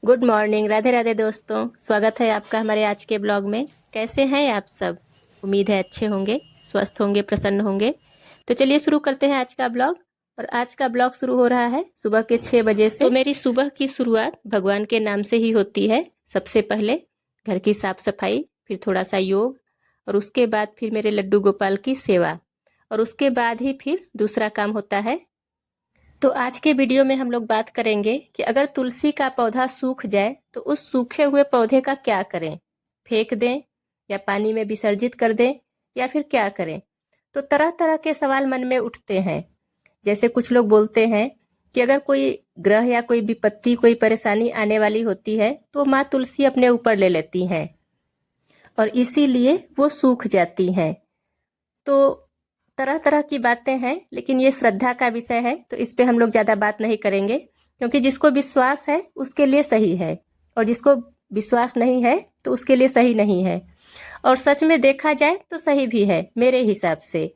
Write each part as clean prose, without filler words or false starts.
Good morning. Radhe Radhe दोस्तों, स्वागत है आपका हमारे आज के ब्लॉग में। कैसे हैं आप सब? उम्मीद है अच्छे होंगे, स्वस्थ होंगे, प्रसन्न होंगे। तो चलिए शुरू करते हैं आज का ब्लॉग। और आज का ब्लॉग शुरू हो रहा है सुबह के 6 बजे से। तो मेरी सुबह की शुरुआत भगवान के नाम से ही होती है। सबसे पहले घर की साफ सफाई, फिर थोड़ा सा योग, और उसके बाद फिर मेरे लड्डू गोपाल की सेवा, और उसके बाद ही फिर दूसरा काम होता है। तो आज के वीडियो में हम लोग बात करेंगे कि अगर तुलसी का पौधा सूख जाए तो उस सूखे हुए पौधे का क्या करें। फेंक दें, या पानी में विसर्जित कर दें, या फिर क्या करें। तो तरह तरह के सवाल मन में उठते हैं। जैसे कुछ लोग बोलते हैं कि अगर कोई ग्रह या कोई विपत्ति, कोई परेशानी आने वाली होती है तो माँ तुलसी अपने ऊपर ले लेती हैं और इसीलिए वो सूख जाती हैं। तो तरह तरह की बातें हैं, लेकिन ये श्रद्धा का विषय है तो इस पे हम लोग ज़्यादा बात नहीं करेंगे, क्योंकि जिसको विश्वास है उसके लिए सही है, और जिसको विश्वास नहीं है तो उसके लिए सही नहीं है। और सच में देखा जाए तो सही भी है मेरे हिसाब से,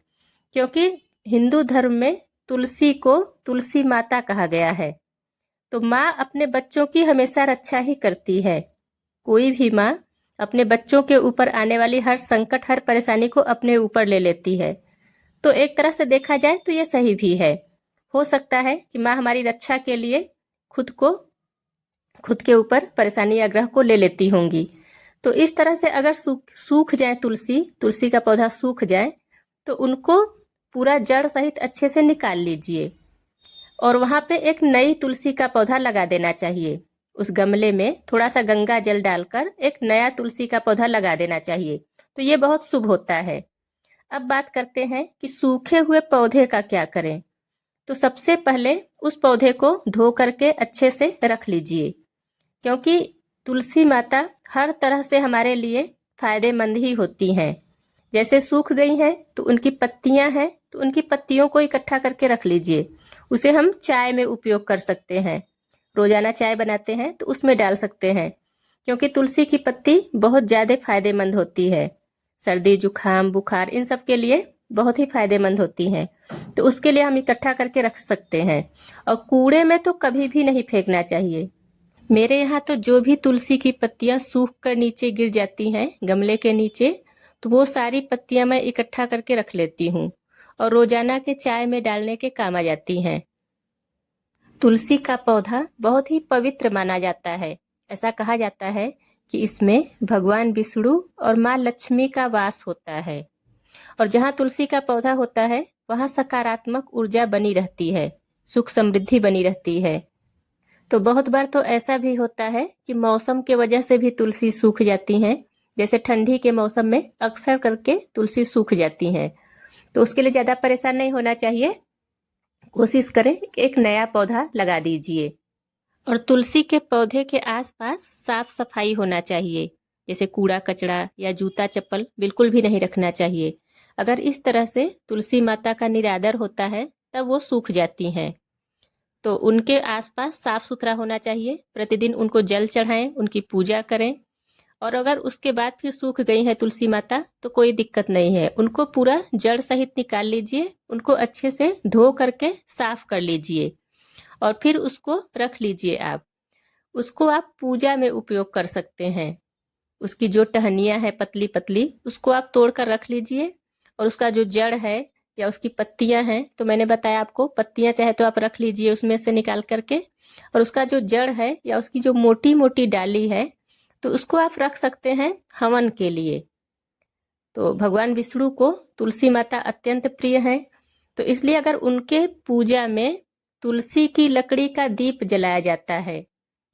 क्योंकि हिंदू धर्म में तुलसी को तुलसी माता कहा गया है। तो माँ अपने बच्चों की हमेशा रक्षा ही करती है। कोई भी माँ अपने बच्चों के ऊपर आने वाली हर संकट, हर परेशानी को अपने ऊपर ले लेती है। तो एक तरह से देखा जाए तो ये सही भी है। हो सकता है कि माँ हमारी रक्षा के लिए खुद के ऊपर परेशानी या ग्रह को ले लेती होंगी। तो इस तरह से अगर सूख जाए तुलसी का पौधा सूख जाए तो उनको पूरा जड़ सहित अच्छे से निकाल लीजिए, और वहां पे एक नई तुलसी का पौधा लगा देना चाहिए। उस गमले में थोड़ा सा गंगा जल डालकर एक नया तुलसी का पौधा लगा देना चाहिए। तो ये बहुत शुभ होता है। अब बात करते हैं कि सूखे हुए पौधे का क्या करें। तो सबसे पहले उस पौधे को धो करके अच्छे से रख लीजिए, क्योंकि तुलसी माता हर तरह से हमारे लिए फायदेमंद ही होती हैं। जैसे सूख गई हैं तो उनकी पत्तियां हैं, तो उनकी पत्तियों को इकट्ठा करके रख लीजिए। उसे हम चाय में उपयोग कर सकते हैं। रोजाना चाय बनाते हैं तो उसमें डाल सकते हैं, क्योंकि तुलसी की पत्ती बहुत ज़्यादा फायदेमंद होती है। सर्दी, जुखाम, बुखार, इन सब के लिए बहुत ही फायदेमंद होती हैं। तो उसके लिए हम इकट्ठा करके रख सकते हैं। और कूड़े में तो कभी भी नहीं फेंकना चाहिए। मेरे यहाँ तो जो भी तुलसी की पत्तियां सूख कर नीचे गिर जाती हैं गमले के नीचे, तो वो सारी पत्तियां मैं इकट्ठा करके रख लेती हूँ, और रोजाना के चाय में डालने के काम आ जाती हैं। तुलसी का पौधा बहुत ही पवित्र माना जाता है। ऐसा कहा जाता है कि इसमें भगवान विष्णु और माँ लक्ष्मी का वास होता है। और जहाँ तुलसी का पौधा होता है वहाँ सकारात्मक ऊर्जा बनी रहती है, सुख समृद्धि बनी रहती है। तो बहुत बार तो ऐसा भी होता है कि मौसम के वजह से भी तुलसी सूख जाती हैं। जैसे ठंडी के मौसम में अक्सर करके तुलसी सूख जाती हैं। तो उसके लिए ज़्यादा परेशान नहीं होना चाहिए। कोशिश करें कि एक नया पौधा लगा दीजिए। और तुलसी के पौधे के आसपास साफ सफाई होना चाहिए। जैसे कूड़ा कचरा या जूता चप्पल बिल्कुल भी नहीं रखना चाहिए। अगर इस तरह से तुलसी माता का निरादर होता है तब वो सूख जाती हैं। तो उनके आसपास साफ सुथरा होना चाहिए। प्रतिदिन उनको जल चढ़ाएं, उनकी पूजा करें। और अगर उसके बाद फिर सूख गई है तुलसी माता तो कोई दिक्कत नहीं है, उनको पूरा जड़ सहित निकाल लीजिए। उनको अच्छे से धो करके साफ कर लीजिए, और फिर उसको रख लीजिए। उसको आप पूजा में उपयोग कर सकते हैं। उसकी जो टहनियाँ है पतली पतली, उसको आप तोड़ कर रख लीजिए। और उसका जो जड़ है या उसकी पत्तियां हैं, तो मैंने बताया आपको, पत्तियां चाहे तो आप रख लीजिए उसमें से निकाल करके। और उसका जो जड़ है या उसकी जो मोटी मोटी डाली है, तो उसको आप रख सकते हैं हवन के लिए। तो भगवान विष्णु को तुलसी माता अत्यंत प्रिय है, तो इसलिए अगर उनके पूजा में तुलसी की लकड़ी का दीप जलाया जाता है,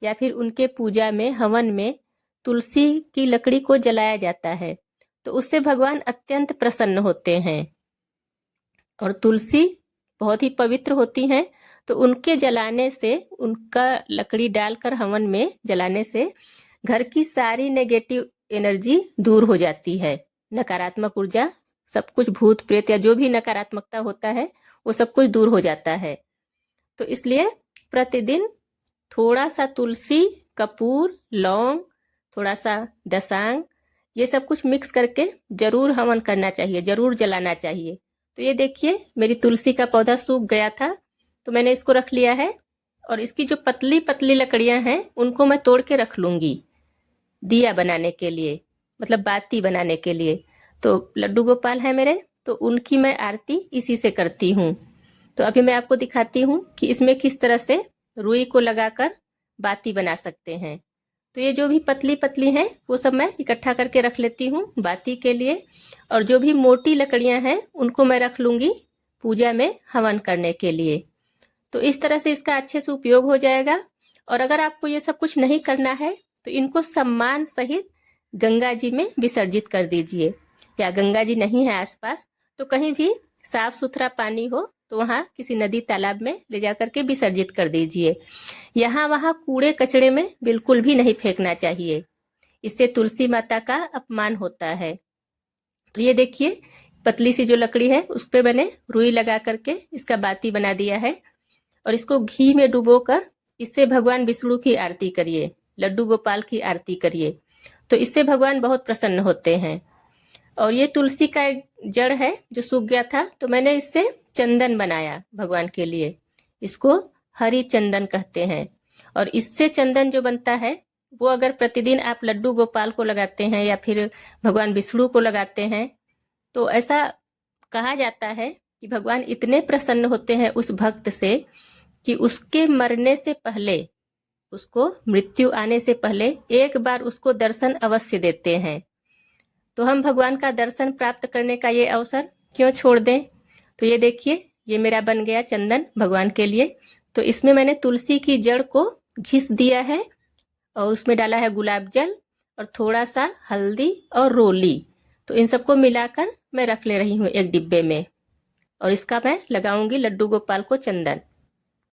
या फिर उनके पूजा में हवन में तुलसी की लकड़ी को जलाया जाता है, तो उससे भगवान अत्यंत प्रसन्न होते हैं। और तुलसी बहुत ही पवित्र होती हैं, तो उनके जलाने से, उनका लकड़ी डालकर हवन में जलाने से घर की सारी नेगेटिव एनर्जी दूर हो जाती है। नकारात्मक ऊर्जा, सब कुछ भूत प्रेत या जो भी नकारात्मकता होता है वो सब कुछ दूर हो जाता है। तो इसलिए प्रतिदिन थोड़ा सा तुलसी, कपूर, लौंग, थोड़ा सा दसांग, ये सब कुछ मिक्स करके जरूर हवन करना चाहिए, जरूर जलाना चाहिए। तो ये देखिए, मेरी तुलसी का पौधा सूख गया था तो मैंने इसको रख लिया है, और इसकी जो पतली पतली लकड़ियां हैं उनको मैं तोड़ के रख लूंगी दिया बनाने के लिए, मतलब बाती बनाने के लिए। तो लड्डू गोपाल है मेरे, तो उनकी मैं आरती इसी से करती हूँ। तो अभी मैं आपको दिखाती हूँ कि इसमें किस तरह से रुई को लगाकर बाती बना सकते हैं। तो ये जो भी पतली पतली हैं वो सब मैं इकट्ठा करके रख लेती हूँ बाती के लिए, और जो भी मोटी लकड़ियां हैं उनको मैं रख लूंगी पूजा में हवन करने के लिए। तो इस तरह से इसका अच्छे से उपयोग हो जाएगा। और अगर आपको ये सब कुछ नहीं करना है तो इनको सम्मान सहित गंगा जी में विसर्जित कर दीजिए, या गंगा जी नहीं है आसपास तो कहीं भी साफ सुथरा पानी हो तो वहाँ किसी नदी तालाब में ले जाकर के विसर्जित कर दीजिए। यहाँ वहाँ कूड़े कचड़े में बिल्कुल भी नहीं फेंकना चाहिए, इससे तुलसी माता का अपमान होता है। तो ये देखिए पतली सी जो लकड़ी है उस पे मैंने रुई लगा करके इसका बाती बना दिया है, और इसको घी में डुबोकर इससे भगवान विष्णु की आरती करिए, लड्डू गोपाल की आरती करिए, तो इससे भगवान बहुत प्रसन्न होते हैं। और ये तुलसी का एक जड़ है जो सूख गया था, तो मैंने इससे चंदन बनाया भगवान के लिए। इसको हरी चंदन कहते हैं। और इससे चंदन जो बनता है वो अगर प्रतिदिन आप लड्डू गोपाल को लगाते हैं या फिर भगवान विष्णु को लगाते हैं तो ऐसा कहा जाता है कि भगवान इतने प्रसन्न होते हैं उस भक्त से कि उसके मरने से पहले, उसको मृत्यु आने से पहले एक बार उसको दर्शन अवश्य देते हैं। तो हम भगवान का दर्शन प्राप्त करने का ये अवसर क्यों छोड़ दें। तो ये देखिए ये मेरा बन गया चंदन भगवान के लिए। तो इसमें मैंने तुलसी की जड़ को घिस दिया है और उसमें डाला है गुलाब जल और थोड़ा सा हल्दी और रोली। तो इन सबको मिलाकर मैं रख ले रही हूँ एक डिब्बे में, और इसका मैं लगाऊंगी लड्डू गोपाल को चंदन।